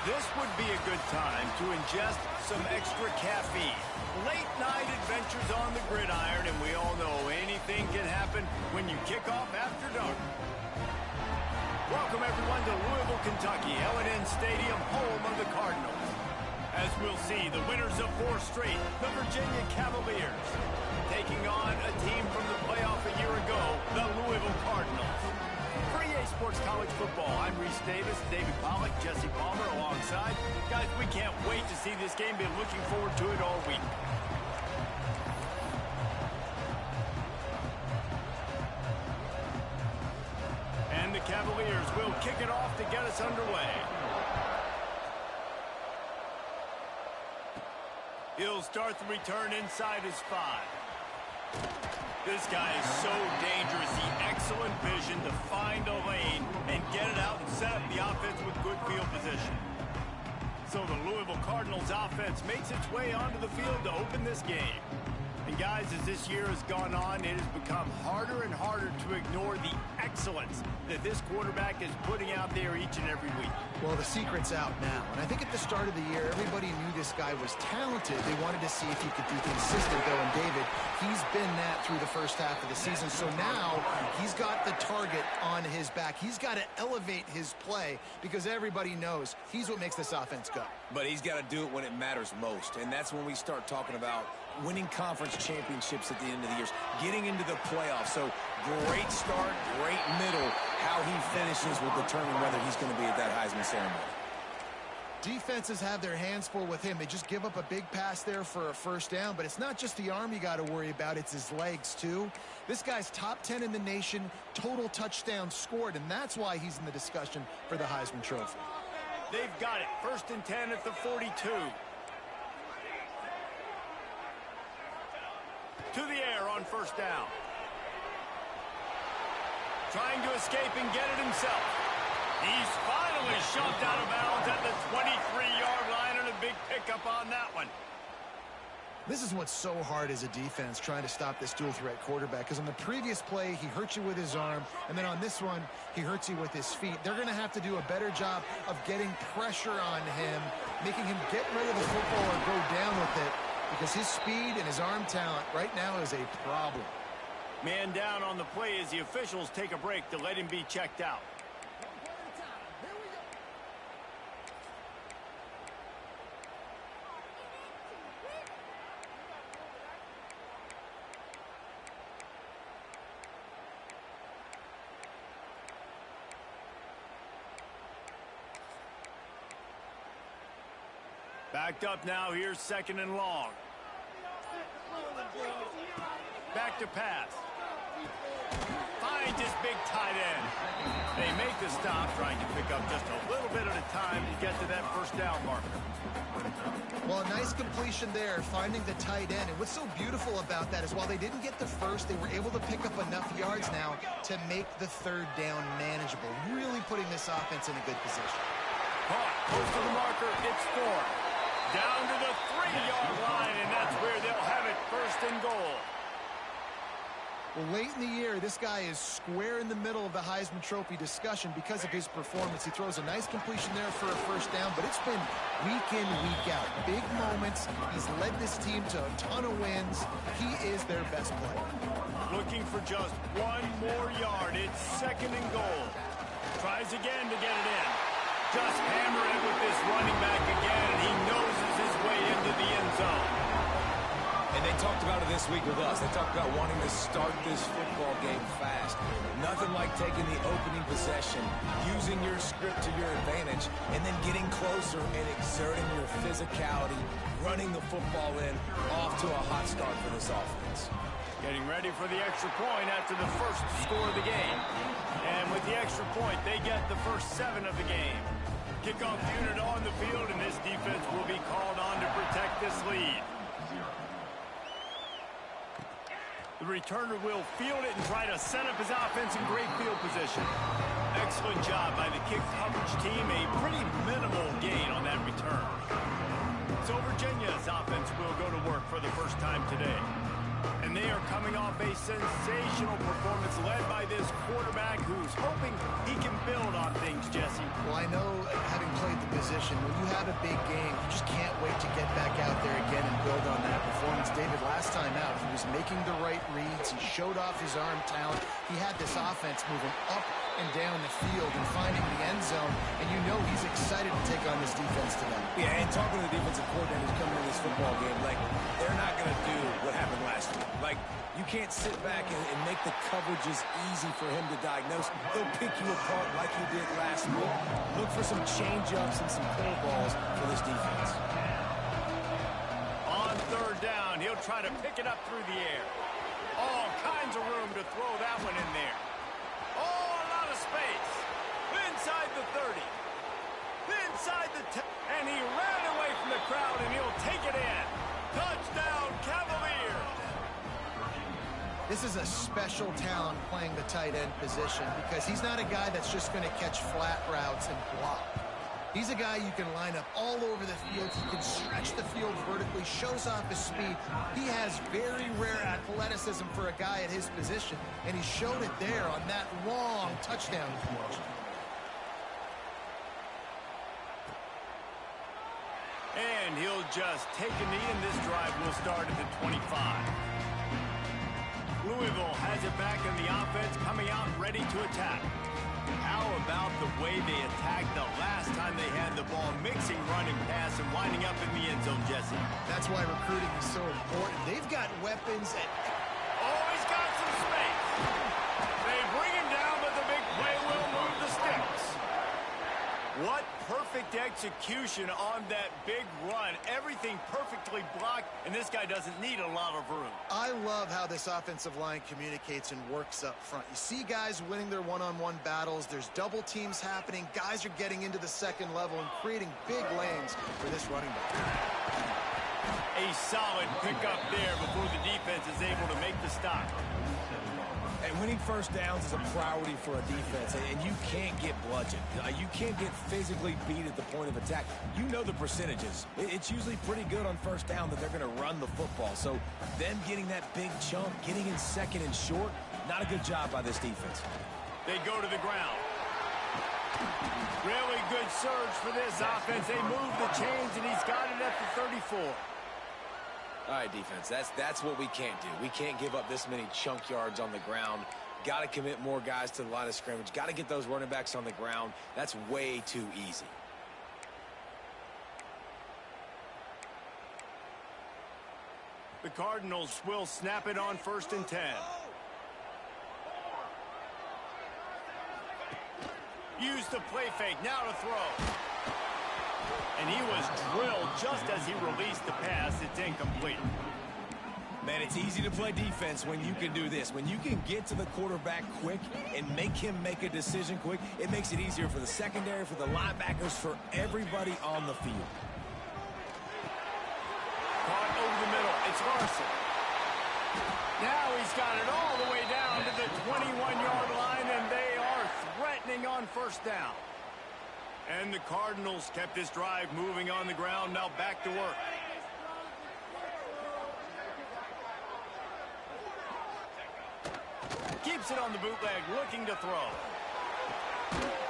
This would be a good time to ingest some extra caffeine. Late night adventures on the gridiron, and we all know anything can happen when you kick off after dark. Welcome everyone to Louisville, Kentucky, L&N Stadium, home of the Cardinals. As we'll see, the winners of 4 straight, the Virginia Cavaliers, taking on a team from the playoff a year ago, the Louisville Cardinals. For EA Sports College Football, I'm Reese Davis, David Pollack, Jesse Palmer alongside. Guys, we can't wait to see this game. Been looking forward to it all week. And the Cavaliers will kick it off to get us underway. He'll start the return inside his 5. This guy is so dangerous. He excellent vision to find a lane and get it out and set up the offense with good field position. So the Louisville Cardinals offense makes its way onto the field to open this game. And guys, as this year has gone on, it has become harder and harder to ignore the excellence that this quarterback is putting out there each and every week. Well, the secret's out now. And I think at the start of the year, everybody knew this guy was talented. They wanted to see if he could be consistent, though. And David, he's been that through the first half of the season. So now he's got the target on his back. He's got to elevate his play because everybody knows he's what makes this offense go. But he's got to do it when it matters most. And that's when we start talking about winning conference championships at the end of the year, getting into the playoffs. So great start, great middle. How he finishes will determine whether he's going to be at that Heisman ceremony. Defenses have their hands full with him. They just give up a big pass there for a first down, but it's not just the arm you got to worry about, it's his legs too. This guy's top 10 in the nation, total touchdowns scored, and that's why he's in the discussion for the Heisman Trophy. They've got it. 1st and 10 at the 42. To the air on 1st down. Trying to escape and get it himself. He's finally shoved out of bounds at the 23-yard line, and a big pickup on that one. This is what's so hard as a defense, trying to stop this dual threat quarterback, because on the previous play, he hurt you with his arm, and then on this one, he hurts you with his feet. They're going to have to do a better job of getting pressure on him, making him get rid of the football or go down with it, because his speed and his arm talent right now is a problem. Man down on the play as the officials take a break to let him be checked out. Backed up now, here's 2nd and long. Back to pass. Finds his big tight end. They make the stop, trying to pick up just a little bit at a time to get to that 1st down marker. Well, a nice completion there, finding the tight end. And what's so beautiful about that is while they didn't get the first, they were able to pick up enough yards now to make the 3rd down manageable, really putting this offense in a good position. Caught, close to the marker, it's Thorne. Down to the 3-yard line, and that's where they'll have it, 1st and goal. Well, late in the year, this guy is square in the middle of the Heisman Trophy discussion because of his performance. He throws a nice completion there for a 1st down, but it's been week in, week out. Big moments. He's led this team to a ton of wins. He is their best player. Looking for just 1 more yard. It's 2nd and goal. Tries again to get it in. Just hammer it with this running back again, and he noses his way into the end zone. And they talked about it this week with us. They talked about wanting to start this football game fast. Nothing like taking the opening possession, using your script to your advantage, and then getting closer and exerting your physicality, running the football in, off to a hot start for this offense. Getting ready for the extra point after the 1st score of the game. And with the extra point, they get the first 7 of the game. Kickoff unit on the field, and this defense will be called on to protect this lead. The returner will field it and try to set up his offense in great field position. Excellent job by the kick coverage team. A pretty minimal gain on that return. So Virginia's offense will go to work for the first time today. And they are coming off a sensational performance led by this quarterback who's hoping he can build on things, Jesse. Well, I know, having played the position, when you have a big game, you just can't wait to get back out there again and build on that performance. David, last time out, he was making the right reads. He showed off his arm talent. He had this offense moving up and down the field and finding the end zone, and you know he's excited to take on this defense today. Yeah, and talking to the defensive coordinators coming in this football game, like, they're not going to do what happened last week. Like, you can't sit back and make the coverages easy for him to diagnose. They'll pick you apart like he did last week. Look for some change-ups and some curveballs for this defense. On third down, he'll try to pick it up through the air. All kinds of room to throw that one in there. Oh, a lot of space. Inside the 30. Inside the 10. And he ran away from the crowd, and he'll take it in. Touchdown, Cavaliers. This is a special talent playing the tight end position because he's not a guy that's just going to catch flat routes and block. He's a guy you can line up all over the field. He can stretch the field vertically, shows off his speed. He has very rare athleticism for a guy at his position, and he showed it there on that long touchdown catch. And he'll just take a knee, and this drive will start at the 25. Louisville has it back in the offense, coming out ready to attack. How about the way they attacked the last time they had the ball, mixing run and pass and winding up in the end zone, Jesse? That's why recruiting is so important. They've got weapons at... Oh, he's got some space. They bring him down, but the big play will move the sticks. What perfect execution on that big run. Everything perfectly blocked, and this guy doesn't need a lot of room. I love how this offensive line communicates and works up front. You see guys winning their one-on-one battles. There's double teams happening. Guys are getting into the second level and creating big lanes for this running back. A solid pickup there before the defense is able to make the stop. And winning first downs is a priority for a defense, and you can't get bludgeoned. You can't get physically beat at the point of attack. You know the percentages. It's usually pretty good on first down that they're going to run the football. So them getting that big chunk, getting in second and short, not a good job by this defense. They go to the ground. Really good surge for this offense. They move the chains, and he's got it at the 34. All right, defense, that's what we can't do. We can't give up this many chunk yards on the ground. Got to commit more guys to the line of scrimmage. Got to get those running backs on the ground. That's way too easy. The Cardinals will snap it on 1st and 10. Use the play fake, now to throw. And he was drilled just as he released the pass. It's incomplete. Man, it's easy to play defense when you can do this. When you can get to the quarterback quick and make him make a decision quick, it makes it easier for the secondary, for the linebackers, for everybody on the field. Caught over the middle. It's Larson. Now he's got it all the way down to the 21-yard line, and they are threatening on 1st down. And the Cardinals kept this drive moving on the ground. Now back to work. Keeps it on the bootleg, looking to throw.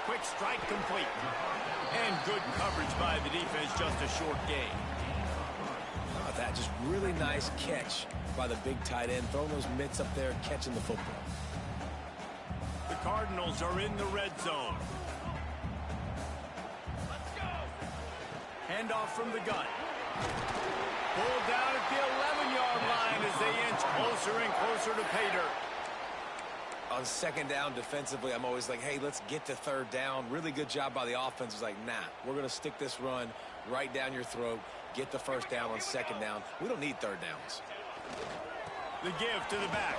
Quick strike complete. And good coverage by the defense, just a short gain. How about that? Just really nice catch by the big tight end, throwing those mitts up there, catching the football. The Cardinals are in the red zone. Handoff from the gun. Pulled down at the 11-yard line as they inch closer and closer to pay dirt. On 2nd down defensively, I'm always like, hey, let's get to 3rd down. Really good job by the offense. It's like, nah, we're going to stick this run right down your throat, get the 1st down on 2nd down. We don't need 3rd downs. The give to the back.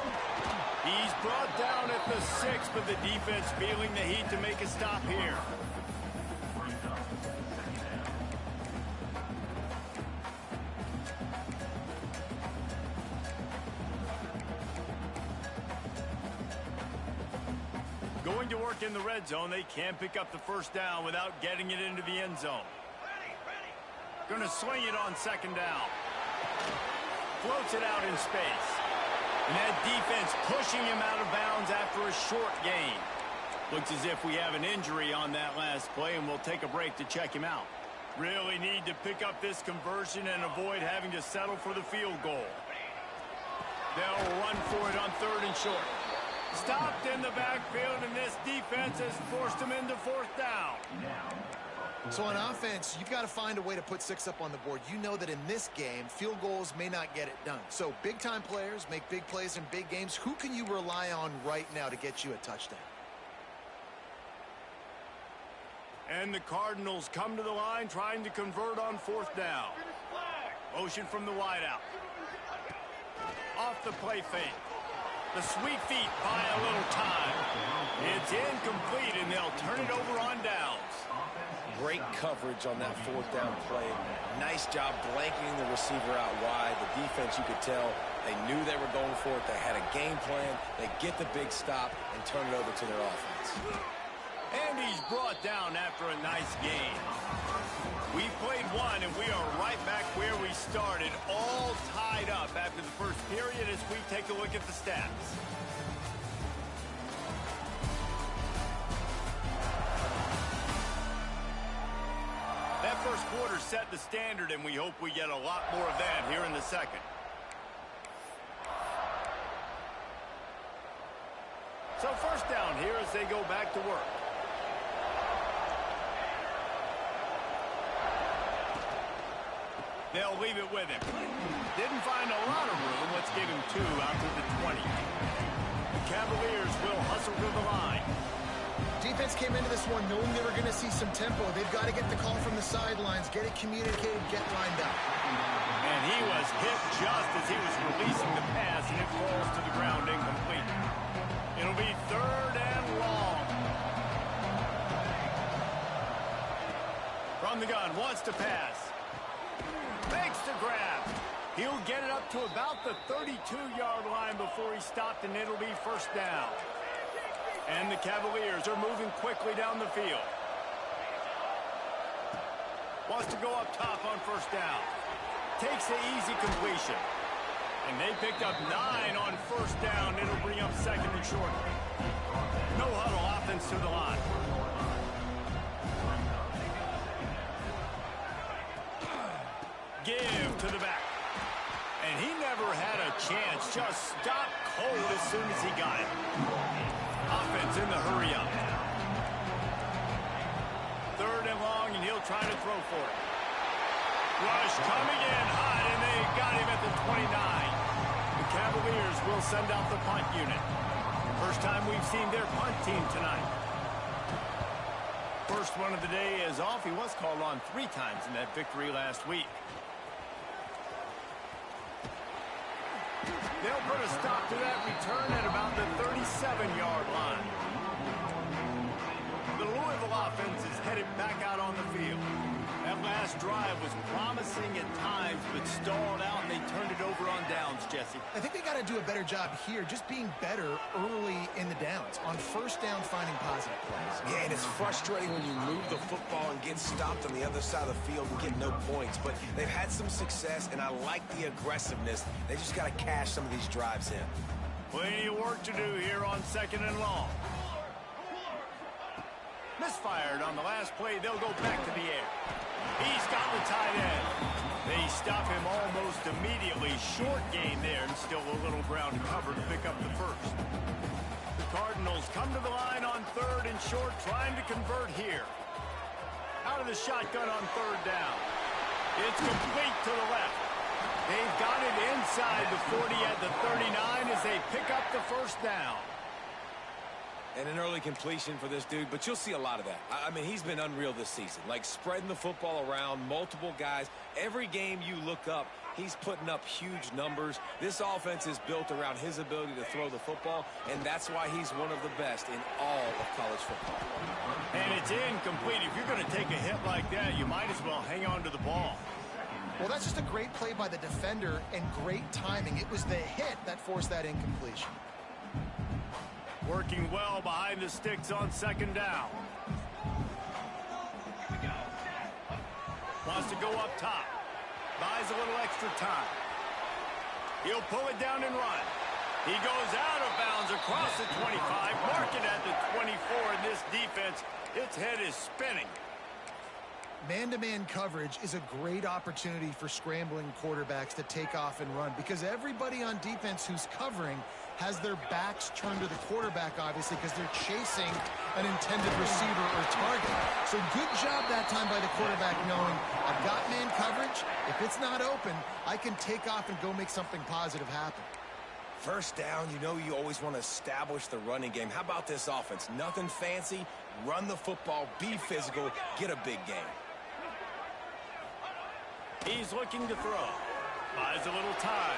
He's brought down at the 6, but the defense feeling the heat to make a stop here. Going to work in the red zone. They can pick up the 1st down without getting it into the end zone. Going to swing it on 2nd down. Floats it out in space. And that defense pushing him out of bounds after a short gain. Looks as if we have an injury on that last play, and we'll take a break to check him out. Really need to pick up this conversion and avoid having to settle for the field goal. They'll run for it on 3rd and short. Stopped in the backfield, and this defense has forced him into 4th down. So on offense, you've got to find a way to put 6 up on the board. You know that in this game, field goals may not get it done. So big-time players make big plays in big games. Who can you rely on right now to get you a touchdown? And the Cardinals come to the line trying to convert on 4th down. Motion from the wideout. Off the play fake. The sweet feet buy a little time. It's incomplete, and they'll turn it over on downs. Great coverage on that 4th down play. Nice job blanketing the receiver out wide. The defense, you could tell, they knew they were going for it. They had a game plan. They get the big stop and turn it over to their offense. And he's brought down after a nice game. We played one, and we are right back where we started, all tied up after the first period as we take a look at the stats. That first quarter set the standard, and we hope we get a lot more of that here in the second. So 1st down here as they go back to work. They'll leave it with him. Didn't find a lot of room. Let's give him 2 out to the 20. The Cavaliers will hustle to the line. Defense came into this one knowing they were going to see some tempo. They've got to get the call from the sidelines, get it communicated, get lined up. And he was hit just as he was releasing the pass, and it falls to the ground incomplete. It'll be 3rd and long. From the gun, wants to pass. Makes the grab. He'll get it up to about the 32-yard line before he stopped, and it'll be 1st down. And the Cavaliers are moving quickly down the field. Wants to go up top on 1st down. Takes the easy completion. And they picked up 9 on 1st down. It'll bring up 2nd and short. No huddle offense to the line. Give to the back. And he never had a chance. Just stopped cold as soon as he got it. Offense in the hurry up. 3rd and long, and he'll try to throw for it. Rush coming in hot, and they got him at the 29. The Cavaliers will send out the punt unit. First time we've seen their punt team tonight. First one of the day is off. He was called on 3 times in that victory last week. They'll put a stop to that return at about the 37-yard line. The Louisville offense is headed back out on the field. That last drive was promising at times, but stalled out, and they turned it over on downs, Jesse. I think they got to do a better job here, just being better early in the downs. On 1st down, finding positive plays. Yeah, and it's frustrating when you move the football and get stopped on the other side of the field and get no points. But they've had some success, and I like the aggressiveness. They just got to cash some of these drives in. Plenty of work to do here on 2nd and long. Misfired on the last play. They'll go back to the air. He's got the tight end. They stop him almost immediately. Short gain there, and still a little ground to cover to pick up the 1st. The Cardinals come to the line on 3rd and short, trying to convert here. Out of the shotgun on 3rd down. It's complete to the left. They've got it inside the 40 at the 39 as they pick up the 1st down. And an early completion for this dude, but you'll see a lot of that. I mean, he's been unreal this season. Like, spreading the football around, multiple guys. Every game you look up, he's putting up huge numbers. This offense is built around his ability to throw the football, and that's why he's one of the best in all of college football. And it's incomplete. If you're going to take a hit like that, you might as well hang on to the ball. Well, that's just a great play by the defender and great timing. It was the hit that forced that incompletion. Working well behind the sticks on 2nd down. Wants to go up top. Buys a little extra time. He'll pull it down and run. He goes out of bounds across the 25, mark it at the 24, and this defense, its head is spinning. Man-to-man coverage is a great opportunity for scrambling quarterbacks to take off and run because everybody on defense who's covering has their backs turned to the quarterback, obviously, because they're chasing an intended receiver or target. So good job that time by the quarterback knowing I've got man coverage. If it's not open, I can take off and go make something positive happen. First down, you know you always want to establish the running game. How about this offense? Nothing fancy. Run the football, be physical, get a big game. He's looking to throw. Buys a little time.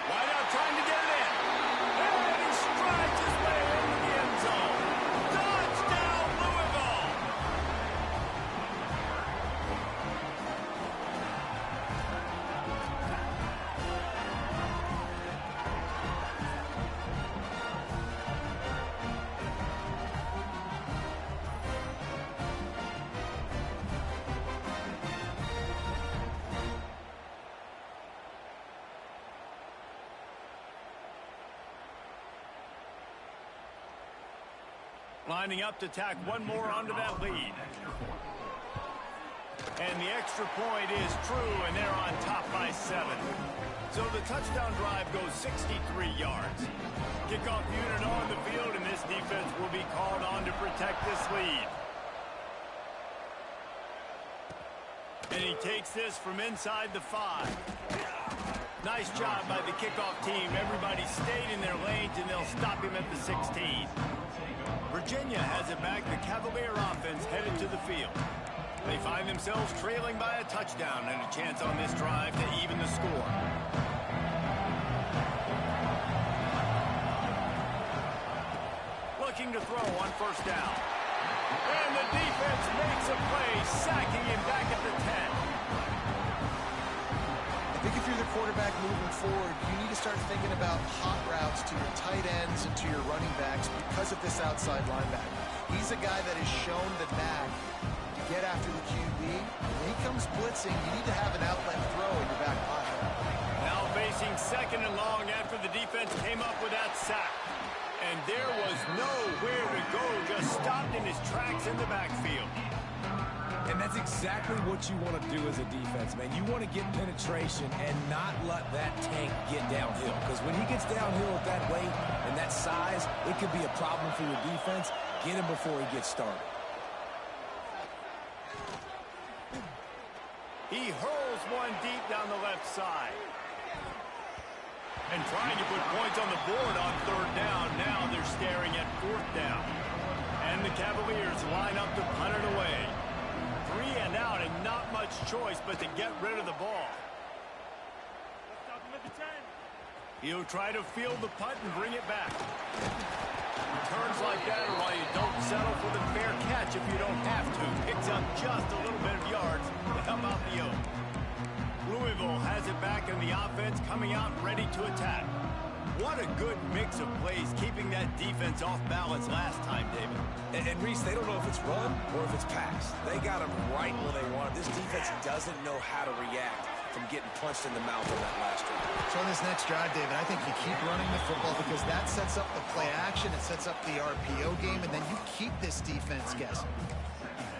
Wide out trying to get it in. And he strides his way into the end zone. Touchdown, Louisville! Lining up to tack one more onto that lead. And the extra point is true, and they're on top by 7. So the touchdown drive goes 63 yards. Kickoff unit on the field, and this defense will be called on to protect this lead. And he takes this from inside the 5. Nice job by the kickoff team. Everybody stayed in their lanes, and they'll stop him at the 16. Virginia has it back. The Cavalier offense headed to the field. They find themselves trailing by a touchdown and a chance on this drive to even the score. Looking to throw on first down. And the defense makes a play, sacking him back at the 10. I think if you're the quarterback moving forward, you need to start thinking about hot routes to your tight ends and to your running backs because of this outside linebacker. He's a guy that has shown the knack to get after the QB. When he comes blitzing, you need to have an outlet throw in your back pocket. Now facing second and long after the defense came up with that sack. And there was nowhere to go, just stopped in his tracks in the backfield. And that's exactly what you want to do as a defense, man. You want to get penetration and not let that tank get downhill. Because when he gets downhill at that weight and that size, it could be a problem for your defense. Get him before he gets started. He hurls one deep down the left side. And trying to put points on the board on third down. Now they're staring at fourth down. And the Cavaliers line up to punt it away. 3 and out, and not much choice but to get rid of the ball. He'll try to field the punt and bring it back. Turns like that are why you don't settle for the fair catch if you don't have to. Picks up just a little bit of yards to help out the yoke. Louisville has it back in the offense, coming out ready to attack. What a good mix of plays, keeping that defense off balance last time, David. And Reese, they don't know if it's run or if it's pass. They got them right where they want it. This defense doesn't know how to react from getting punched in the mouth on that last drive. So on this next drive, David, I think you keep running the football because that sets up the play action, it sets up the RPO game, and then you keep this defense guessing.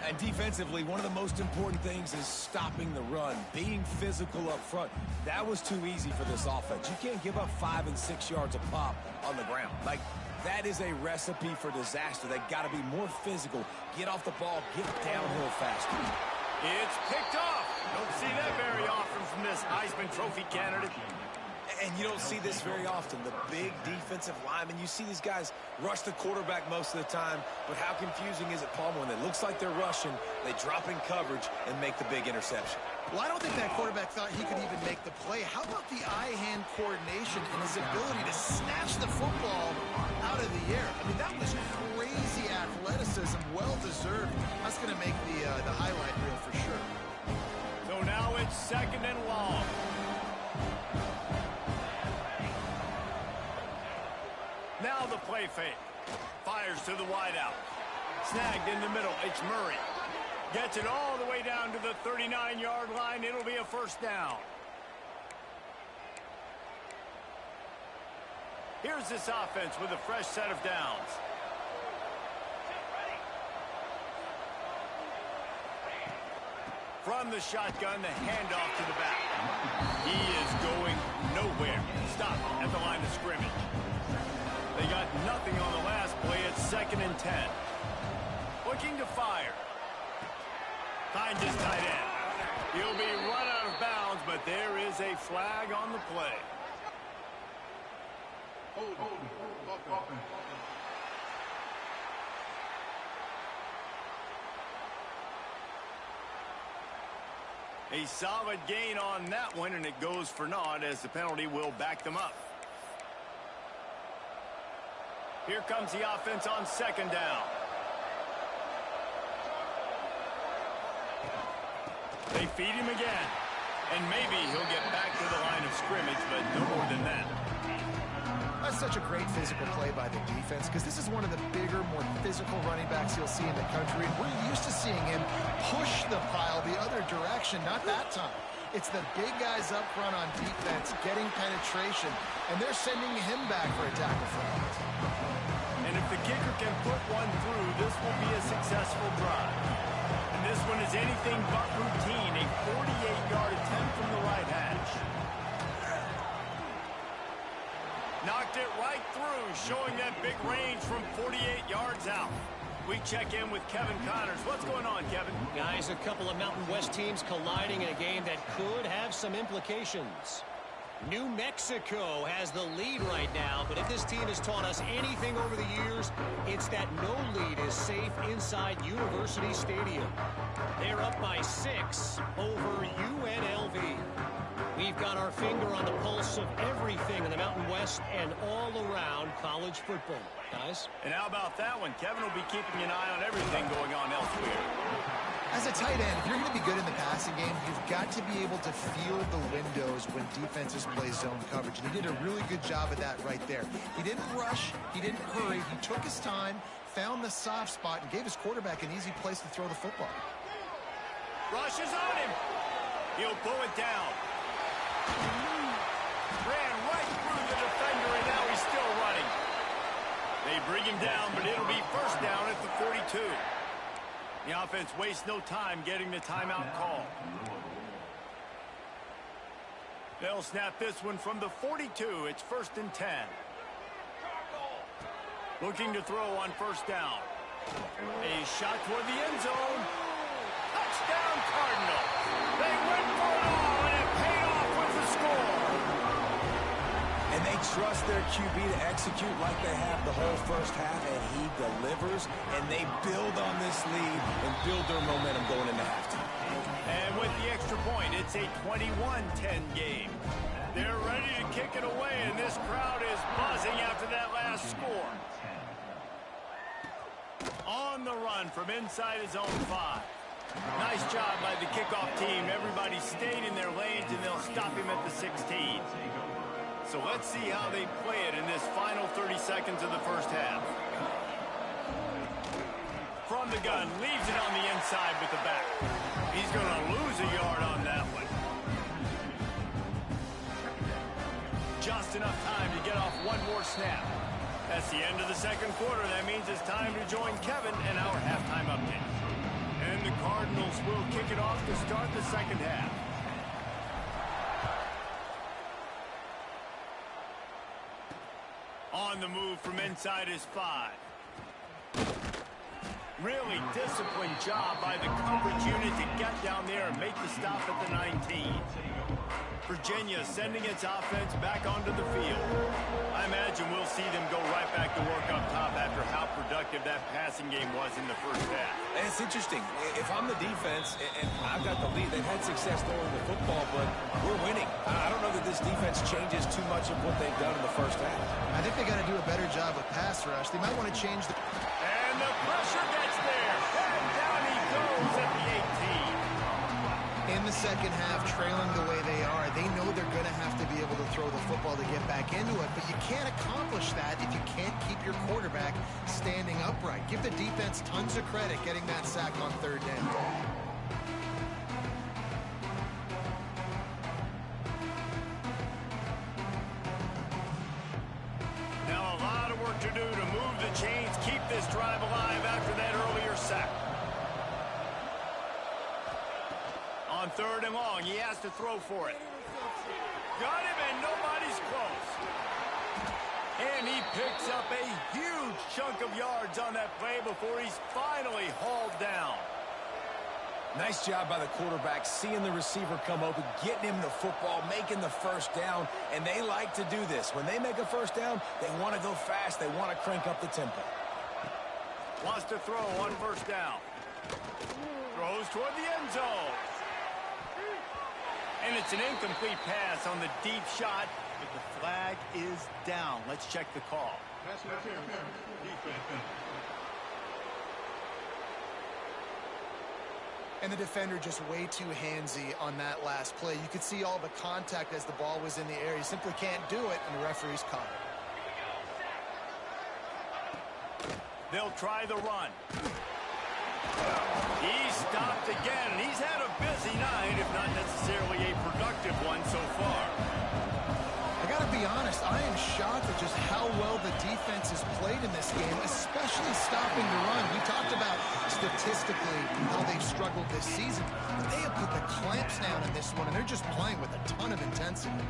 And defensively, one of the most important things is stopping the run, being physical up front. That was too easy for this offense. You can't give up 5 and 6 yards a pop on the ground. Like, that is a recipe for disaster. They got to be more physical, get off the ball, get downhill faster. It's picked off. Don't see that very often from this Heisman Trophy candidate. And you don't see this very often. The big defensive linemen, you see these guys rush the quarterback most of the time, but how confusing is it, Palmer, when it looks like they're rushing, they drop in coverage and make the big interception? Well, I don't think that quarterback thought he could even make the play. How about the eye-hand coordination and his ability to snatch the football out of the air? I mean, that was crazy athleticism, well-deserved. That's going to make the highlight reel for sure. So now it's second and long. Now the play fake. Fires to the wideout. Snagged in the middle. It's Murray. Gets it all the way down to the 39-yard line. It'll be a first down. Here's this offense with a fresh set of downs. From the shotgun, the handoff to the back. He is going nowhere. Stop at the line of scrimmage. They got nothing on the last play. It's 2nd and 10. Looking to fire. Finds his tight end. He'll be run out of bounds, but there is a flag on the play. A solid gain on that one, and it goes for naught as the penalty will back them up. Here comes the offense on 2nd down. They feed him again. And maybe he'll get back to the line of scrimmage, but no more than that. That's such a great physical play by the defense because this is one of the bigger, more physical running backs you'll see in the country. And we're used to seeing him push the pile the other direction, not that time. It's the big guys up front on defense getting penetration, and they're sending him back for a tackle for loss. And if the kicker can put one through, this will be a successful drive. And this one is anything but routine, a 48-yard attempt from the right hash. Knocked it right through, showing that big range from 48 yards out. We check in with Kevin Connors. What's going on, Kevin? Guys, a couple of Mountain West teams colliding in a game that could have some implications. New Mexico has the lead right now, but if this team has taught us anything over the years, it's that no lead is safe inside University Stadium. They're up by 6 over UNLV. We've got our finger on the pulse of everything in the Mountain West and all around college football. Guys? And how about that one? Kevin will be keeping an eye on everything going on elsewhere. As a tight end, if you're going to be good in the passing game, you've got to be able to feel the windows when defenses play zone coverage. And he did a really good job of that right there. He didn't rush. He didn't hurry. He took his time, found the soft spot, and gave his quarterback an easy place to throw the football. Rush is on him. He'll pull it down. Ran right through the defender, and now he's still running. They bring him down, but it'll be 1st down at the 42. The offense wastes no time getting the timeout call. They'll snap this one from the 42. It's 1st and 10. Looking to throw on 1st down. A shot toward the end zone. Touchdown, Cardinals. They went for it all, and it paid off with the score. And they trust their QB to execute like they have the whole 1st half, and he delivers, and they build on this lead and build their momentum going into halftime. And with the extra point, it's a 21-10 game. They're ready to kick it away, and this crowd is buzzing after that last score. On the run from inside his own 5. Nice job by the kickoff team. Everybody stayed in their lanes, and they'll stop him at the 16. So let's see how they play it in this final 30 seconds of the 1st half. From the gun, leaves it on the inside with the back. He's going to lose a yard on that one. Just enough time to get off one more snap. That's the end of the 2nd quarter. That means it's time to join Kevin in our halftime update. And the Cardinals will kick it off to start the 2nd half. On the move from inside his 5. Really disciplined job by the coverage unit to get down there and make the stop at the 19. Virginia sending its offense back onto the field. I imagine we'll see them go right back to work up top after how productive that passing game was in the 1st half. And it's interesting. If I'm the defense and I've got the lead, they've had success throwing the football, but we're winning. I don't know that this defense changes too much of what they've done in the 1st half. I think they got to do a better job with pass rush. They might want to change the... And the pressure gets there. And down he goes at the 18. In the 2nd half, trailing the way they are, they know they're going to have to be able to throw the football to get back into it, but you can't accomplish that if you can't keep your quarterback standing upright. Give the defense tons of credit getting that sack on 3rd down. 3rd and long. He has to throw for it. Got him, and nobody's close. And he picks up a huge chunk of yards on that play before he's finally hauled down. Nice job by the quarterback, seeing the receiver come open, getting him the football, making the first down, and they like to do this. When they make a first down, they want to go fast. They want to crank up the tempo. Wants to throw on 1st down. Throws toward the end zone. And it's an incomplete pass on the deep shot, but the flag is down. Let's check the call. And the defender just way too handsy on that last play. You could see all the contact as the ball was in the air. He simply can't do it, and the referee's caught it. They'll try the run. He's stopped again, and he's had a busy night, if not necessarily a productive one so far. I got to be honest, I am shocked at just how well the defense has played in this game, especially stopping the run. We talked about statistically how they've struggled this season, but they have put the clamps down in this one, and they're just playing with a ton of intensity.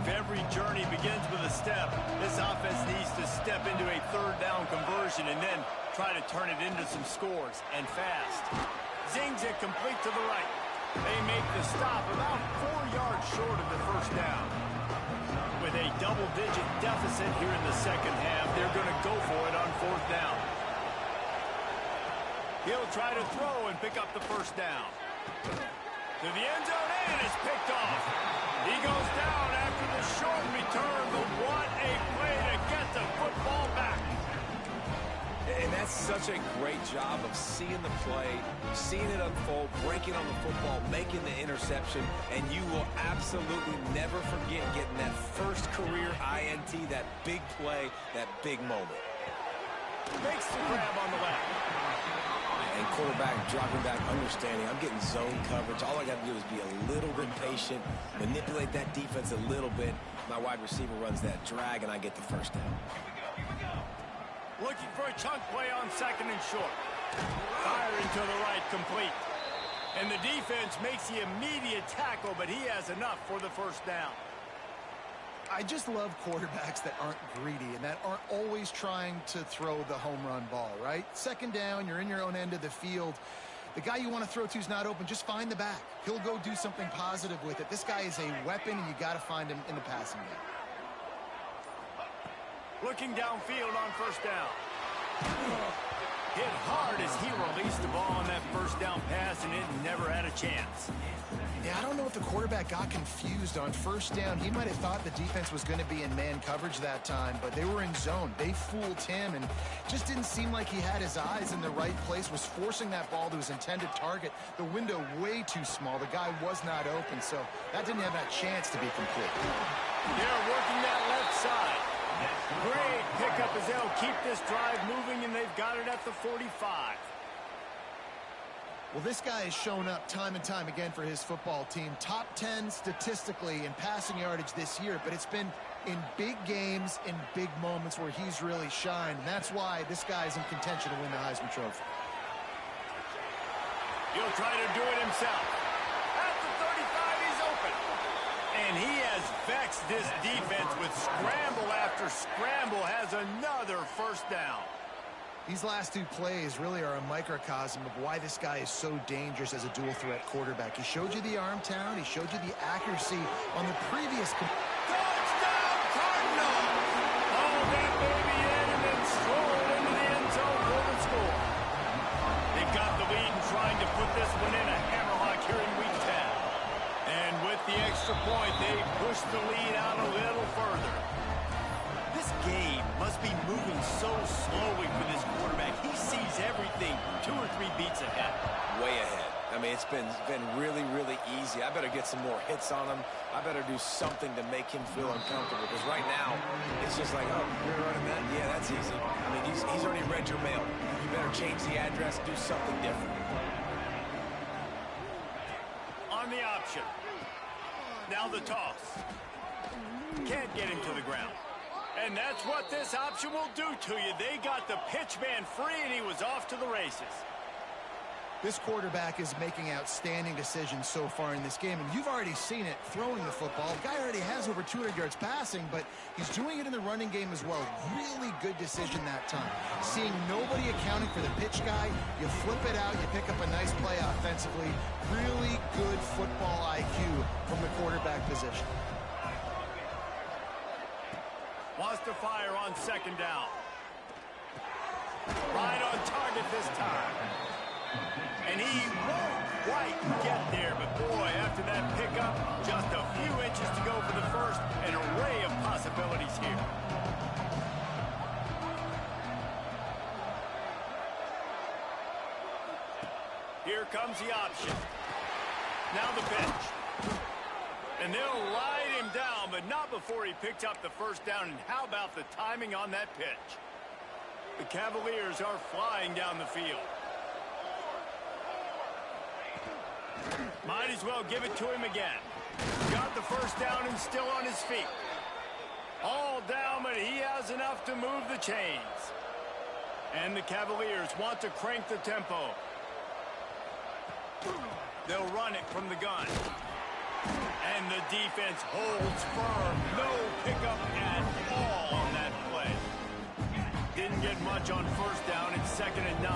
If every journey begins with a step, this offense needs to step into a 3rd down conversion and then try to turn it into some scores, and fast. Zings it complete to the right. They make the stop about 4 yards short of the 1st down. With a double-digit deficit here in the 2nd half, they're going to go for it on 4th down. He'll try to throw and pick up the 1st down. To the end zone, and it's picked off. He goes down after the short return, but what a play to get the football back. And that's such a great job of seeing the play, seeing it unfold, breaking on the football, making the interception, and you will absolutely never forget getting that first career INT, that big play, that big moment. Makes the grab on the left. And quarterback dropping back, understanding I'm getting zone coverage. All I got to do is be a little bit patient, manipulate that defense a little bit. My wide receiver runs that drag, and I get the 1st down. Looking for a chunk play on 2nd and short. Firing to the right, complete. And the defense makes the immediate tackle, but he has enough for the 1st down. I just love quarterbacks that aren't greedy and that aren't always trying to throw the home run ball, right? 2nd down, you're in your own end of the field. The guy you want to throw to is not open. Just find the back. He'll go do something positive with it. This guy is a weapon, and you got to find him in the passing game. Looking downfield on 1st down. Hit hard as he released the ball on that 1st down pass, and it never had a chance. Yeah, I don't know if the quarterback got confused on 1st down. He might have thought the defense was going to be in man coverage that time, but they were in zone. They fooled him, and just didn't seem like he had his eyes in the right place, was forcing that ball to his intended target. The window way too small. The guy was not open, so that didn't have that chance to be complete. They're working that left side. Great pickup as they'll keep this drive moving, and they've got it at the 45. Well, this guy has shown up time and time again for his football team. Top 10 statistically in passing yardage this year, but it's been in big games, in big moments where he's really shined. And that's why this guy is in contention to win the Heisman Trophy. He'll try to do it himself. At the 35, he's open. And he has vexed this defense with scramble after scramble, has another 1st down. These last 2 plays really are a microcosm of why this guy is so dangerous as a dual-threat quarterback. He showed you the arm talent. He showed you the accuracy on the previous... Touchdown, Cardinals! Oh, that baby in and then strolled into the end zone for the score. They got the lead and trying to put this one in a hammerlock here in Week 10. And with the extra point, they push the lead out a little further. This game must be moving so slowly for this quarterback. He sees everything 2 or 3 beats ahead. Way ahead. I mean, it's been really, really easy. I better get some more hits on him. I better do something to make him feel uncomfortable. Because right now, it's just like, oh, you're running that? Yeah, that's easy. I mean, he's already read your mail. You better change the address, do something different. On the option. Now the toss. Can't get him to the ground. And that's what this option will do to you. They got the pitch man free, and he was off to the races. This quarterback is making outstanding decisions so far in this game, and you've already seen it throwing the football. The guy already has over 200 yards passing, but he's doing it in the running game as well. Really good decision that time. Seeing nobody accounting for the pitch guy, you flip it out, you pick up a nice play offensively. Really good football IQ from the quarterback position. Wants to fire on second down. Right on target this time. And he won't quite get there, but boy, after that pickup, just a few inches to go for the first. An array of possibilities here. Here comes the option. Now the pitch. And they'll ride him down, but not before he picked up the first down. And how about the timing on that pitch? The Cavaliers are flying down the field. Might as well give it to him again. Got the first down and still on his feet. All down, but he has enough to move the chains. And the Cavaliers want to crank the tempo. They'll run it from the gun. And the defense holds firm. No pickup at all on that play. Didn't get much on first down. It's 2nd and 9.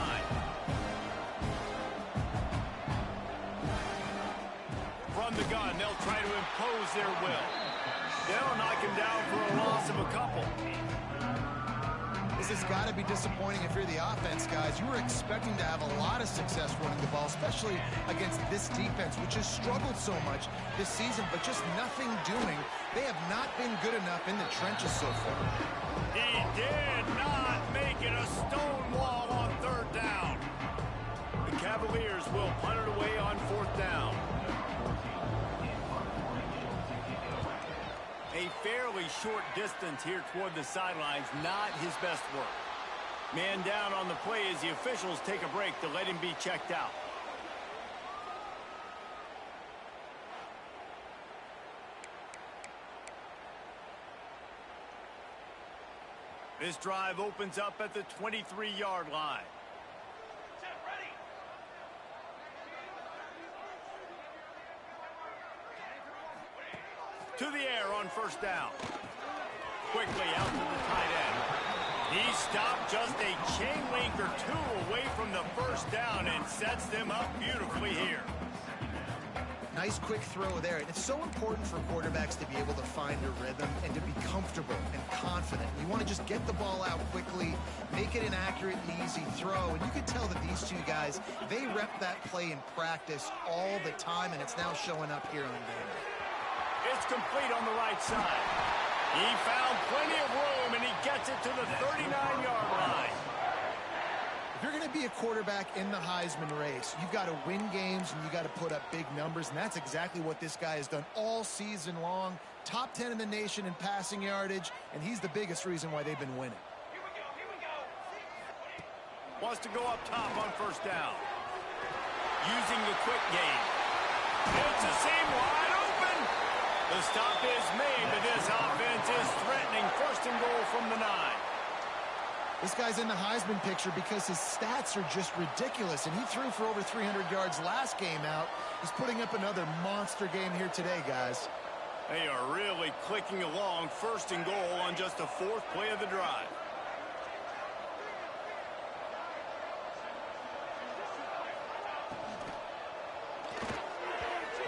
From the gun, they'll try to impose their will. They'll knock him down for a loss of a couple. This has got to be disappointing if you're the offense, guys. You were expecting to have a lot of success running the ball, especially against this defense, which has struggled so much this season, but just nothing doing. They have not been good enough in the trenches so far. He did not make it a stone wall on 3rd down. The Cavaliers will punt it away on 4th down. A fairly short distance here toward the sidelines, not his best work. Man down on the play as the officials take a break to let him be checked out. This drive opens up at the 23-yard line. To the air on 1st down. Quickly out to the tight end. He stopped just a chain link or two away from the first down and sets them up beautifully here. Nice quick throw there. And it's so important for quarterbacks to be able to find a rhythm and to be comfortable and confident. You want to just get the ball out quickly, make it an accurate and easy throw. And you can tell that these two guys, they rep that play in practice all the time, and it's now showing up here on game. It's complete on the right side. He found plenty of room, and he gets it to the 39-yard line. If you're going to be a quarterback in the Heisman race, you've got to win games and you got to put up big numbers, and that's exactly what this guy has done all season long. Top 10 in the nation in passing yardage, and he's the biggest reason why they've been winning. Here we go. Wants to go up top on 1st down. Using the quick game. It's a seam wide open. The stop is made, but this offense is threatening 1st and goal from the 9. This guy's in the Heisman picture because his stats are just ridiculous, and he threw for over 300 yards last game out. He's putting up another monster game here today, guys. They are really clicking along. 1st and goal on just the 4th play of the drive.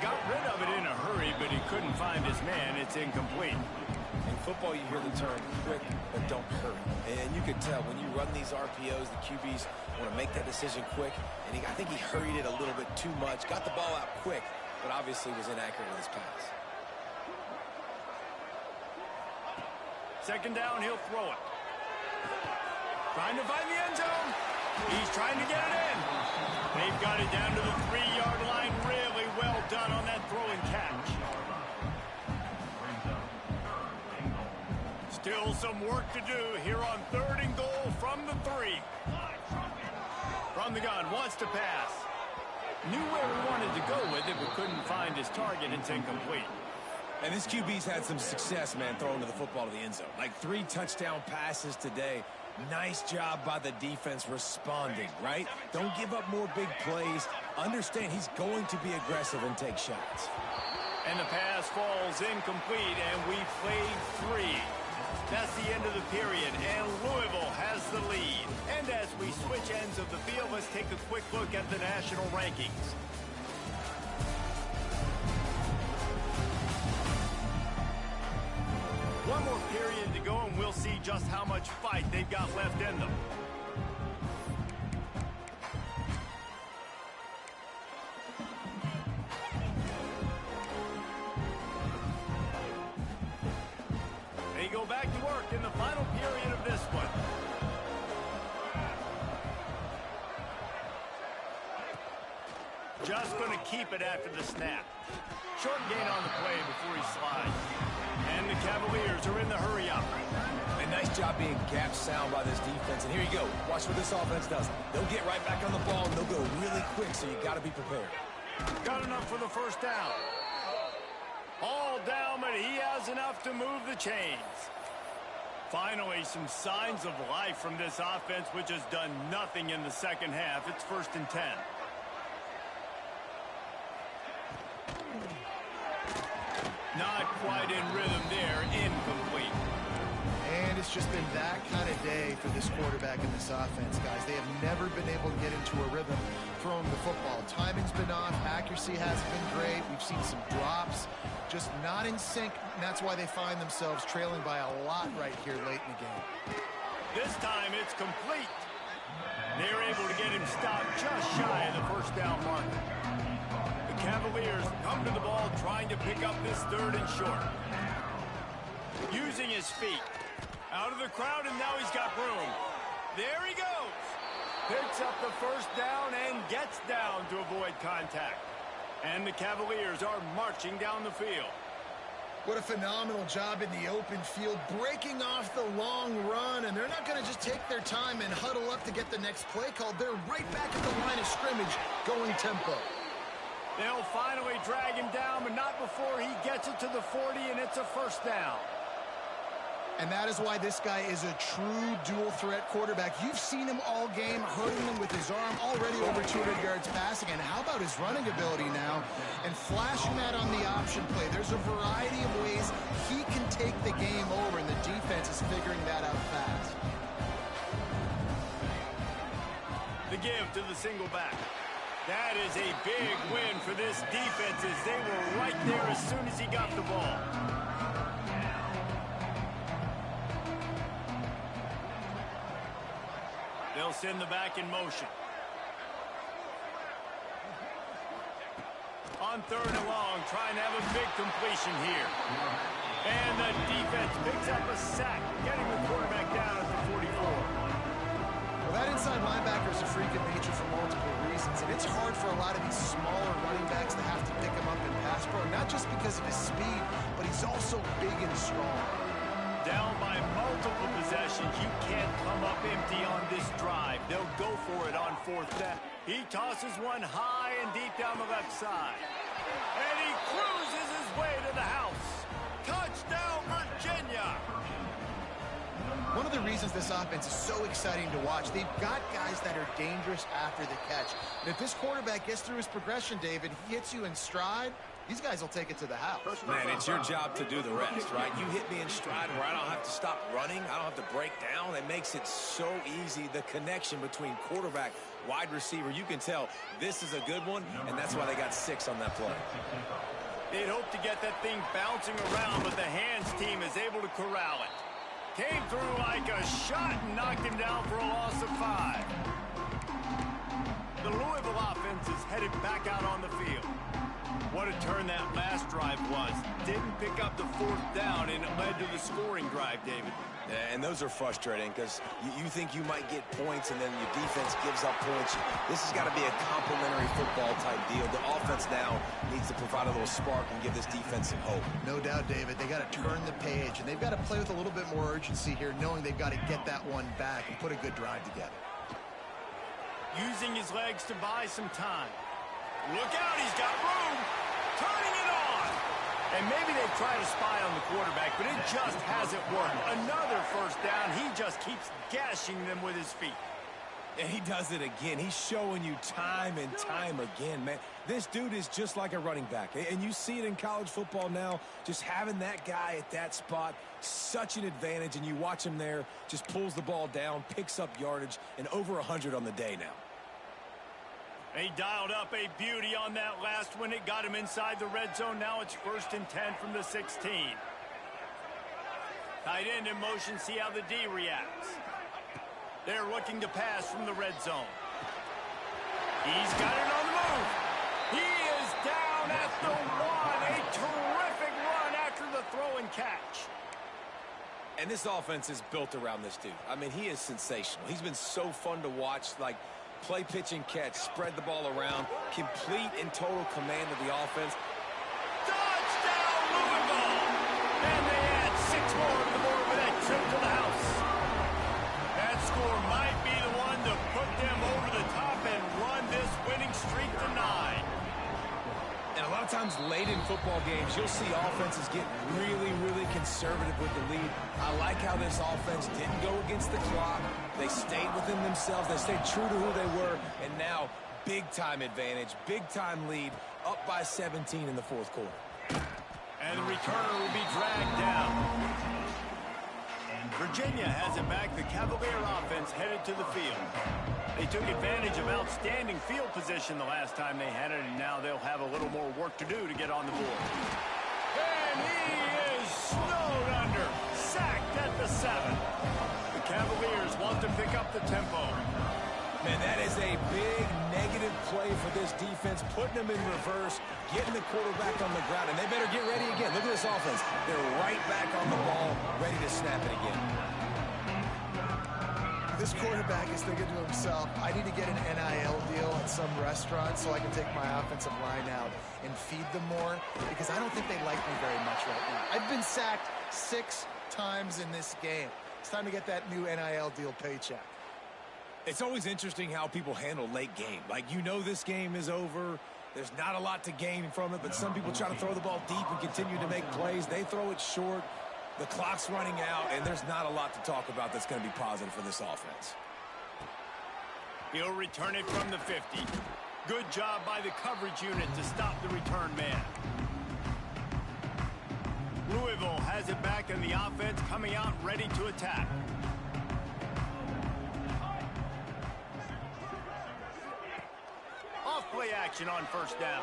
Got rid of it in a hurry, but he couldn't find his man. It's incomplete. In football, you hear the term quick, but don't hurry. And you can tell when you run these RPOs, the QBs want to make that decision quick. And I think he hurried it a little bit too much. Got the ball out quick, but obviously was inaccurate in his pass. 2nd down, he'll throw it. Trying to find the end zone. He's trying to get it in. They've got it down to the 3-yard line. Really well done on that throw and catch. Still some work to do here on 3rd and goal from the 3. From the gun, wants to pass. Knew where he wanted to go with it, but couldn't find his target. It's incomplete. And this QB's had some success, man, throwing to the football to the end zone. Like 3 touchdown passes today. Nice job by the defense responding, right? Don't give up more big plays. Understand he's going to be aggressive and take shots. And the pass falls incomplete, and we played 3. That's the end of the period, and Louisville has the lead. And as we switch ends of the field, let's take a quick look at the national rankings. One more period to go, and we'll see just how much fight they've got left in them. They go back to work in the final period of this one. Just going to keep it after the snap. Short gain on the play before he slides. And the Cavaliers are in the hurry-up. A nice job being gap sound by this defense. And here you go. Watch what this offense does. They'll get right back on the ball, and they'll go really quick, so you got to be prepared. Got enough for the first down. All down, but he has enough to move the chains. Finally, some signs of life from this offense, which has done nothing in the second half. It's 1st and 10. Not quite in rhythm there, incomplete. And it's just been that kind of day for this quarterback and this offense, guys. They have never been able to get into a rhythm throwing the football. Timing's been off, accuracy hasn't been great. We've seen some drops, just not in sync, and that's why they find themselves trailing by a lot right here late in the game. This time it's complete. They're able to get him stopped just shy of the first down marker. The Cavaliers come to the ball trying to pick up this 3rd and short. Using his feet. Out of the crowd, and now he's got room. There he goes. Picks up the first down and gets down to avoid contact. And the Cavaliers are marching down the field. What a phenomenal job in the open field, breaking off the long run, and they're not going to just take their time and huddle up to get the next play called. They're right back at the line of scrimmage, going tempo. They'll finally drag him down, but not before he gets it to the 40, and it's a first down. And that is why this guy is a true dual-threat quarterback. You've seen him all game, hurting them with his arm, already over 200 yards passing. And how about his running ability now? And flashing that on the option play. There's a variety of ways he can take the game over, and the defense is figuring that out fast. The give to the single back. That is a big win for this defense, as they were right there as soon as he got the ball. They'll send the back in motion. On 3rd and long, trying to have a big completion here. And the defense picks up a sack, getting the quarterback down at the 44. Well, that inside linebacker is a freak of nature for multiple reasons, and it's hard for a lot of these smaller running backs to have to pick him up in pass pro, not just because of his speed, but he's also big and strong. Down by multiple possessions, you can't come up empty on this drive. They'll go for it on 4th down. He tosses one high and deep down the left side. And he cruises his way to the house. Touchdown, Virginia! One of the reasons this offense is so exciting to watch, they've got guys that are dangerous after the catch. And if this quarterback gets through his progression, David, he hits you in stride, these guys will take it to the house. Man, it's your job to do the rest, right? You hit me in stride where I don't have to stop running. I don't have to break down. It makes it so easy, the connection between quarterback, wide receiver. You can tell this is a good one, and that's why they got 6 on that play. They'd hope to get that thing bouncing around, but the hands team is able to corral it. Came through like a shot and knocked him down for a loss of 5. The Louisville offense is headed back out on the field. What a turn that last drive was. Didn't pick up the 4th down, and it led to the scoring drive, David. Yeah, and those are frustrating because you think you might get points and then your defense gives up points. This has got to be a complementary football type deal. The offense now needs to provide a little spark and give this defense some hope. No doubt, David. They got to turn the page, and they've got to play with a little bit more urgency here, knowing they've got to get that one back and put a good drive together. Using his legs to buy some time. Look out, he's got room. Turning it on. And maybe they try to spy on the quarterback, but it just hasn't worked. Another first down. He just keeps gashing them with his feet. And he does it again. He's showing you time and time again, man. This dude is just like a running back. And you see it in college football now. Just having that guy at that spot, such an advantage. And you watch him there, just pulls the ball down, picks up yardage, and over 100 on the day now. He dialed up a beauty on that last one. It got him inside the red zone. Now it's 1st and 10 from the 16. Tight end in motion. See how the D reacts. They're looking to pass from the red zone. He's got it on the move. He is down at the 1. A terrific run after the throw and catch. And this offense is built around this dude. I mean, he is sensational. He's been so fun to watch, like play, pitch, and catch, spread the ball around, complete and total command of the offense. Touchdown, Louisville! And they add 6 more to the board with that trip to the house. That score might be the one to put them over the top and run this winning streak to 9. And a lot of times late in football games, you'll see offenses get really, really conservative with the lead. I like how this offense didn't go against the clock. They stayed within themselves. They stayed true to who they were. And now, big-time advantage, big-time lead, up by 17 in the 4th quarter. And the returner will be dragged down. Virginia has it back. The Cavalier offense headed to the field. They took advantage of outstanding field position the last time they had it, and now they'll have a little more work to do to get on the board. And he is snowed under. Sacked at the 7. The Cavaliers want to pick up the tempo. Man, that is a big negative play for this defense, putting them in reverse, getting the quarterback on the ground, and they better get ready again. Look at this offense. They're right back on the ball, ready to snap it again. This quarterback is thinking to himself, I need to get an NIL deal at some restaurant so I can take my offensive line out and feed them more, because I don't think they like me very much right now. I've been sacked 6 times in this game. It's time to get that new NIL deal paycheck. It's always interesting how people handle late game. Like, you know this game is over. There's not a lot to gain from it, but some people try to throw the ball deep and continue to make plays. They throw it short. The clock's running out, and there's not a lot to talk about that's going to be positive for this offense. He'll return it from the 50. Good job by the coverage unit to stop the return man. Louisville has it back, and the offense coming out ready to attack. Off-play action on 1st down.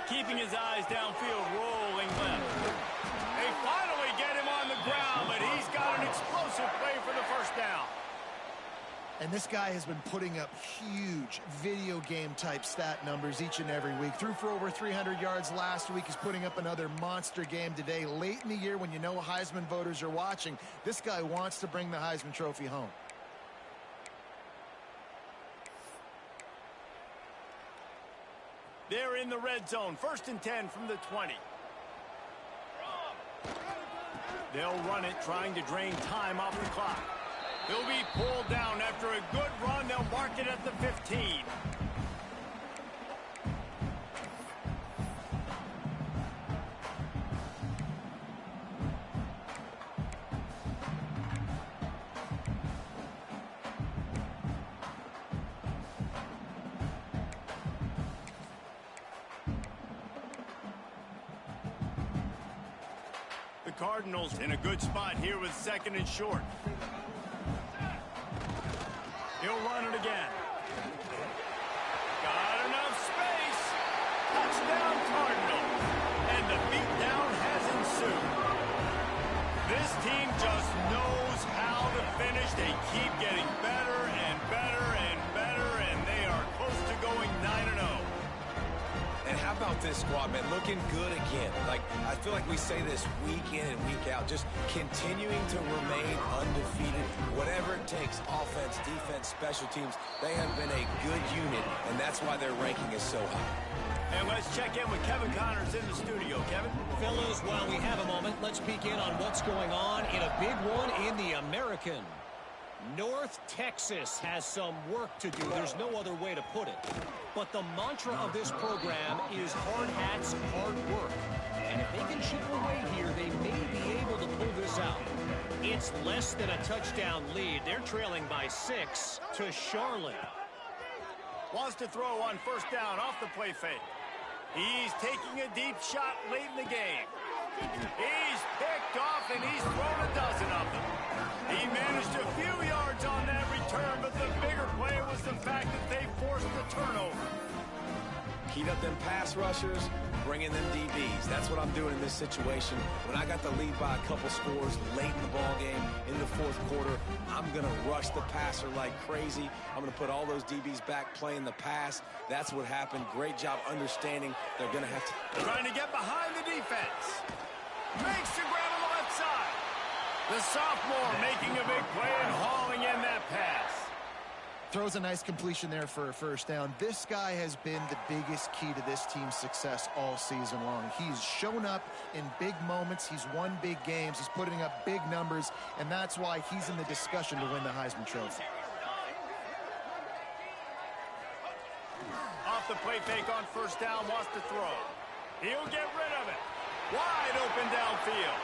Keeping his eyes downfield, rolling left. They finally get him on the ground, but he's got an explosive play for the 1st down. And this guy has been putting up huge video game type stat numbers each and every week. Threw for over 300 yards last week. He's putting up another monster game today. Late in the year, when you know Heisman voters are watching, this guy wants to bring the Heisman Trophy home. They're in the red zone. 1st and 10 from the 20. They'll run it, trying to drain time off the clock. He'll be pulled down after a good run. They'll mark it at the 15. The Cardinals in a good spot here with 2nd and short. He'll run it again. Got enough space. Touchdown Cardinals. And the beatdown has ensued. This team just knows how to finish. They keep getting better and better and better, and they are close to going 9-0. And how about this squad, man? Looking good again. Like, I feel like we say this week in and week out, just continuing to remain undefeated. Whatever it takes, offense, defense, special teams, they have been a good unit, and that's why their ranking is so high. And let's check in with Kevin Connors in the studio. Kevin? Fellas, while we have a moment, let's peek in on what's going on in a big one in the American. North Texas has some work to do. There's no other way to put it. But the mantra of this program is hard hats, hard work. And if they can chip away here, they may be able to pull this out. It's less than a touchdown lead. They're trailing by 6 to Charlotte. Wants to throw on first down off the play fake. He's taking a deep shot late in the game. He's picked off and he's thrown a dozen of them. He managed a few yards on that return, but the bigger play was the fact that they forced the turnover. Keyed up them pass rushers, bringing them DBs. That's what I'm doing in this situation. When I got the lead by a couple scores late in the ball game, in the fourth quarter, I'm going to rush the passer like crazy. I'm going to put all those DBs back playing the pass. That's what happened. Great job understanding they're going to have to... Trying to get behind the defense. Makes the grab on the left side. The sophomore making a big play and hauling in that pass. Throws a nice completion there for a first down. This guy has been the biggest key to this team's success all season long. He's shown up in big moments. He's won big games. He's putting up big numbers, and that's why he's in the discussion to win the Heisman Trophy. Off the play fake on first down, wants to throw. He'll get rid of it. Wide open downfield.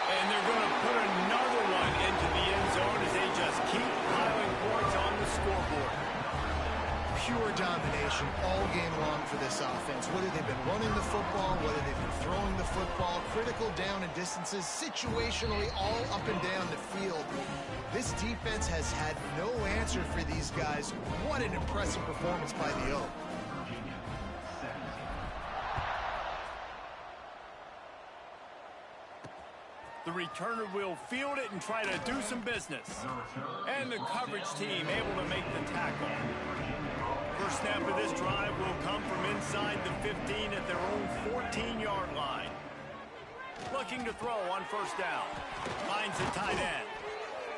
And they're going to put another one into the end zone as they just keep piling points on the scoreboard. Pure domination all game long for this offense. Whether they've been running the football, whether they've been throwing the football, critical down and distances, situationally all up and down the field. This defense has had no answer for these guys. What an impressive performance by the O. The returner will field it and try to do some business. And the coverage team able to make the tackle. First snap of this drive will come from inside the 15 at their own 14-yard line. Looking to throw on first down. Finds the tight end.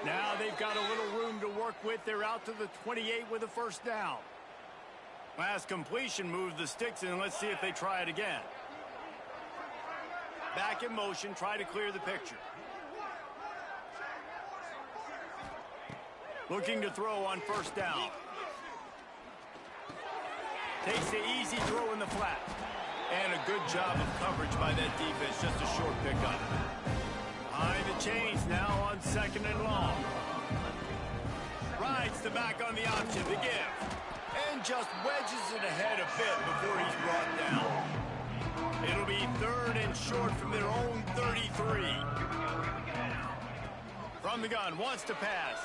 Now they've got a little room to work with. They're out to the 28 with a first down. Last completion moves the sticks, and let's see if they try it again. Back in motion, try to clear the picture. Looking to throw on first down. Takes the easy throw in the flat. And a good job of coverage by that defense, just a short pickup. Behind the chains now on second and long. Rides the back on the option, the give. And just wedges it ahead a bit before he's brought down. It'll be third and short from their own 33. From the gun, wants to pass.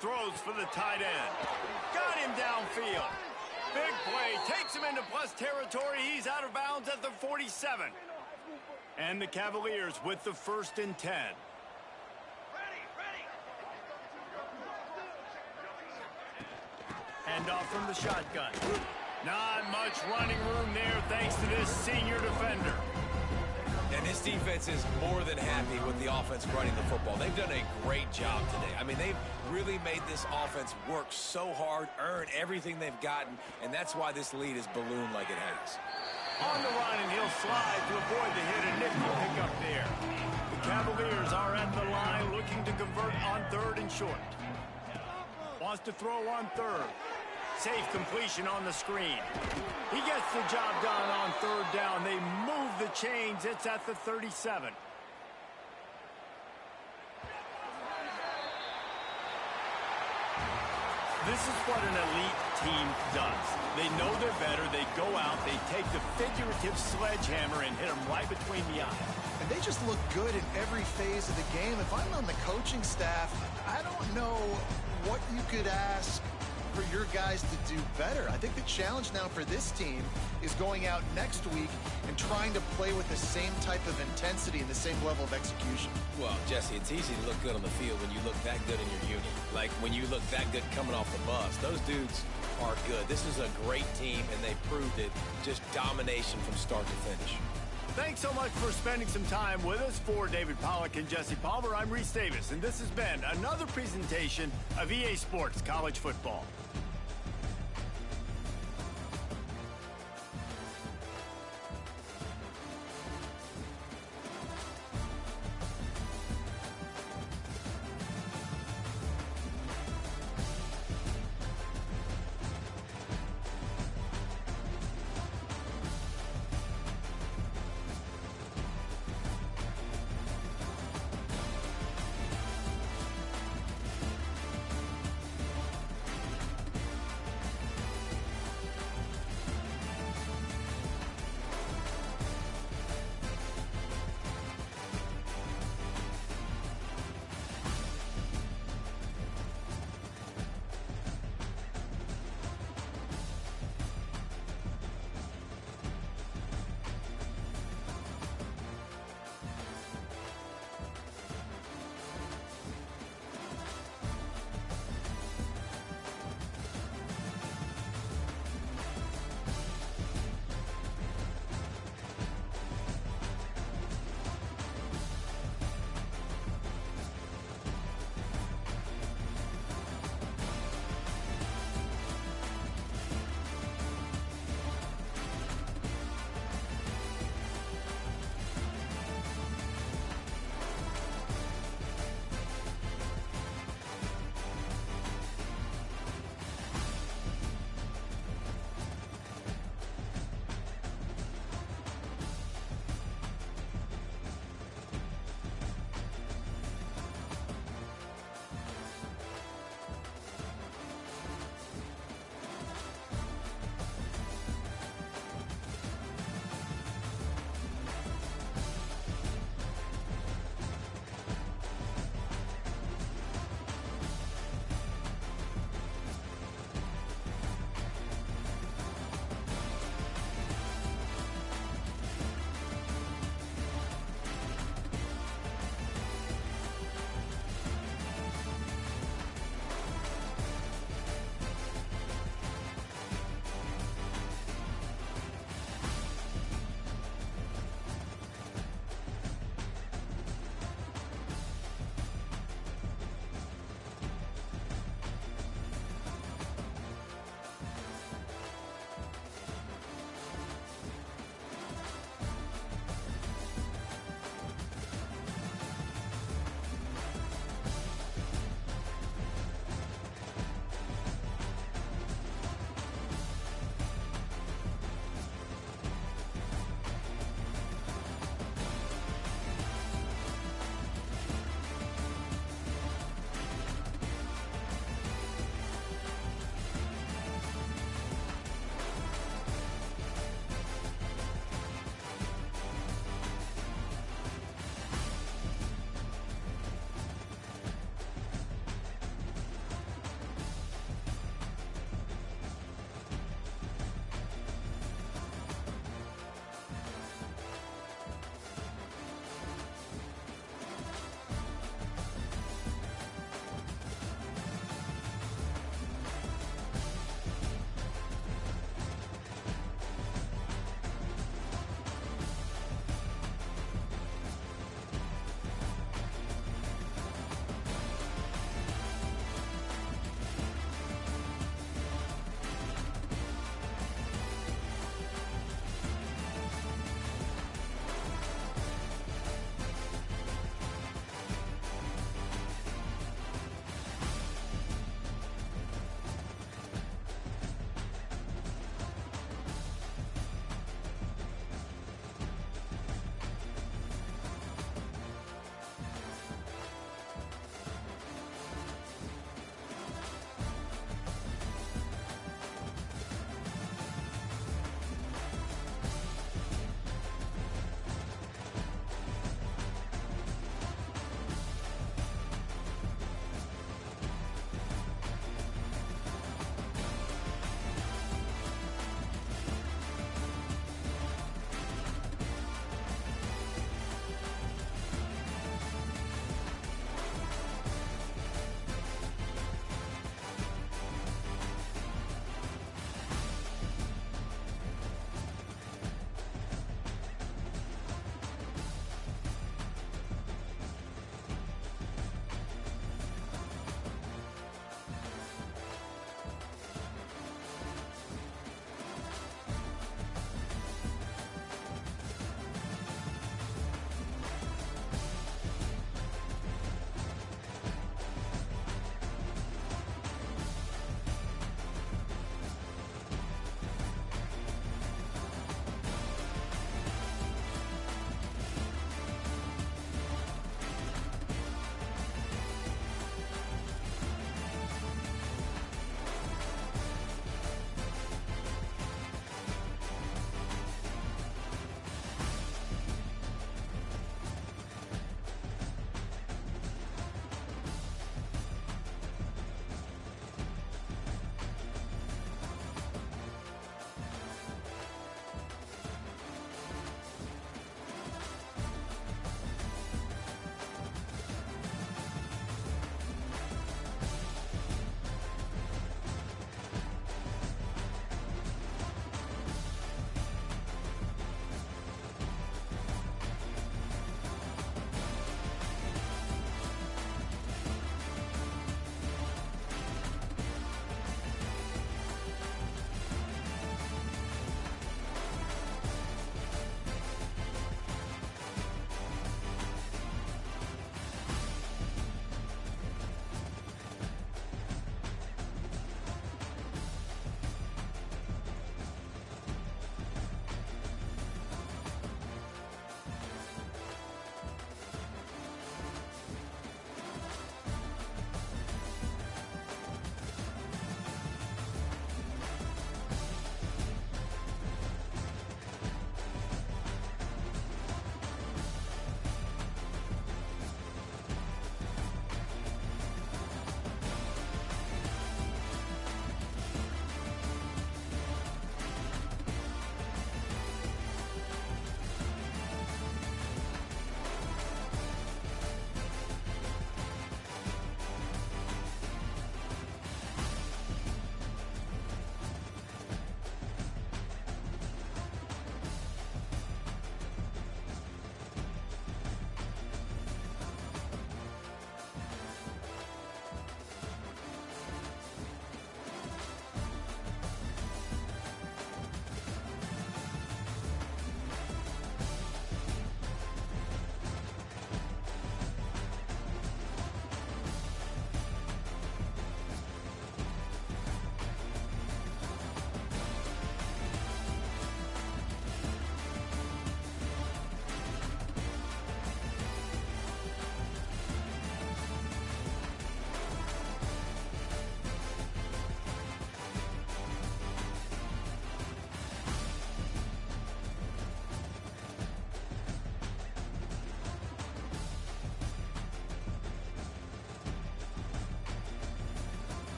Throws for the tight end. Got him downfield. Big play, takes him into plus territory. He's out of bounds at the 47. And the Cavaliers with the 1st and 10. Hand off from the shotgun. Not much running room there thanks to this senior defender. And this defense is more than happy with the offense running the football. They've done a great job today. I mean, they've really made this offense work so hard, earn everything they've gotten, and that's why this lead is ballooned like it has. On the run, and he'll slide to avoid the hit. A nifty pickup there. The Cavaliers are at the line looking to convert on 3rd and short. Wants to throw on 3rd. Safe completion on the screen. He gets the job done on 3rd down. They move the chains. It's at the 37. This is what an elite team does. They know they're better. They go out. They take the figurative sledgehammer and hit them right between the eyes. And they just look good in every phase of the game. If I'm on the coaching staff, I don't know what you could ask for your guys to do better. I think the challenge now for this team is going out next week and trying to play with the same type of intensity and the same level of execution. Well, Jesse, it's easy to look good on the field when you look that good in your unit. Like when you look that good coming off the bus. Those dudes are good. This is a great team, and they proved it. Just domination from start to finish. Thanks so much for spending some time with us. For David Pollack and Jesse Palmer, I'm Reese Davis, and this has been another presentation of EA Sports College Football.